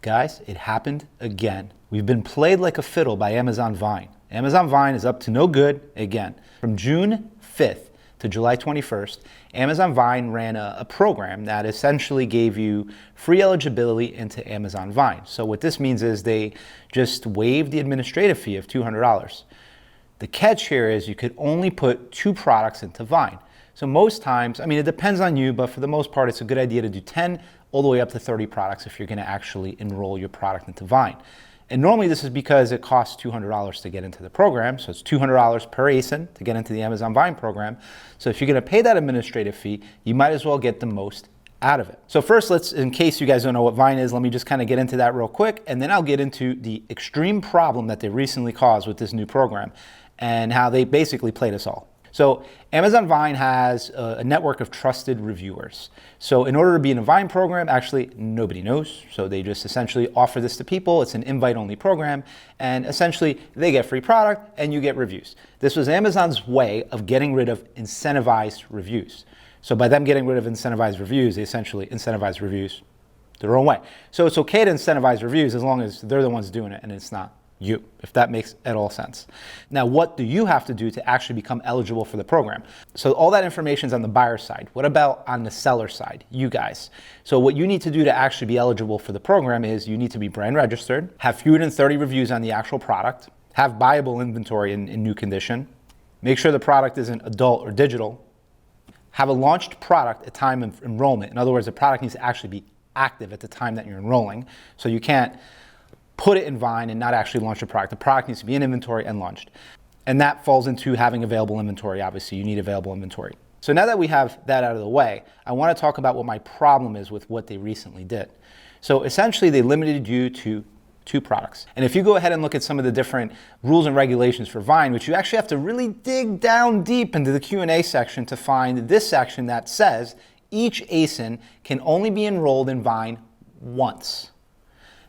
Guys, it happened again. We've been played like a fiddle by Amazon Vine. Amazon Vine is up to no good again. From June 5th to July 21st, Amazon Vine ran a program that essentially gave you free eligibility into Amazon Vine. So what this means is they just waived the administrative fee of $200. The catch here is you could only put 2 products into Vine. So most times, I mean, it depends on you, but for the most part, it's a good idea to do 10 all the way up to 30 products if you're going to actually enroll your product into Vine. And normally this is because it costs $200 to get into the program. So it's $200 per ASIN to get into the Amazon Vine program. So if you're going to pay that administrative fee, you might as well get the most out of it. So first, let's, in case you guys don't know what Vine is, let me just kind of get into that real quick. And then I'll get into the extreme problem that they recently caused with this new program and how they basically played us all. So Amazon Vine has a network of trusted reviewers. So in order to be in a Vine program, actually nobody knows. So they just essentially offer this to people. It's an invite-only program. And essentially they get free product and you get reviews. This was Amazon's way of getting rid of incentivized reviews. So by them getting rid of incentivized reviews, they essentially incentivize reviews their own way. So it's okay to incentivize reviews as long as they're the ones doing it and it's not you, if that makes at all sense. Now, what do you have to do to actually become eligible for the program? So all that information is on the buyer side. What about on the seller side, you guys? So what you need to do to actually be eligible for the program is you need to be brand registered, have fewer than 30 reviews on the actual product, have buyable inventory in new condition, make sure the product isn't adult or digital, have a launched product at time of enrollment. In other words, the product needs to actually be active at the time that you're enrolling. So you can't put it in Vine and not actually launch a product. The product needs to be in inventory and launched. And that falls into having available inventory. Obviously, you need available inventory. So now that we have that out of the way, I want to talk about what my problem is with what they recently did. So essentially, they limited you to 2 products. And if you go ahead and look at some of the different rules and regulations for Vine, which you actually have to really dig down deep into the Q&A section to find this section that says each ASIN can only be enrolled in Vine once.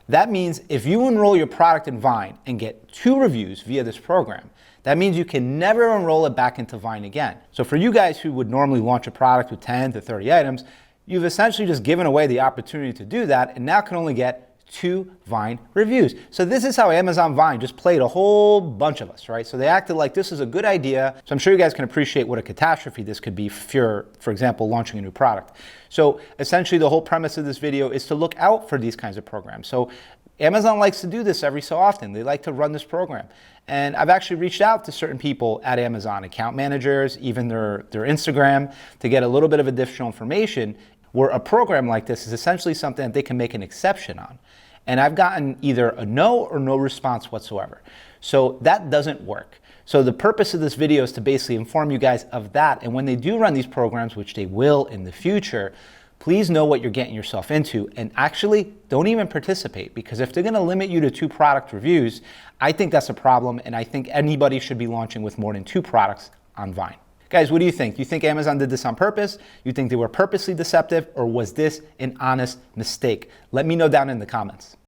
That means if you enroll your product in Vine and get 2 reviews via this program, that means you can never enroll it back into Vine again. So for you guys who would normally launch a product with 10 to 30 items, you've essentially just given away the opportunity to do that and now can only get 2 Vine reviews. So this is how Amazon Vine just played a whole bunch of us, right? So they acted like this is a good idea. So I'm sure you guys can appreciate what a catastrophe this could be if you're, for example, launching a new product. So essentially the whole premise of this video is to look out for these kinds of programs. So Amazon likes to do this every so often. They like to run this program. And I've actually reached out to certain people at Amazon, account managers, even their Instagram, to get a little bit of additional information where a program like this is essentially something that they can make an exception on. And I've gotten either a no or no response whatsoever. So that doesn't work. So the purpose of this video is to basically inform you guys of that. And when they do run these programs, which they will in the future, please know what you're getting yourself into and actually don't even participate, because if they're going to limit you to 2 product reviews, I think that's a problem. And I think anybody should be launching with more than 2 products on Vine. Guys, what do you think? Do you think Amazon did this on purpose? You think they were purposely deceptive, or was this an honest mistake? Let me know down in the comments.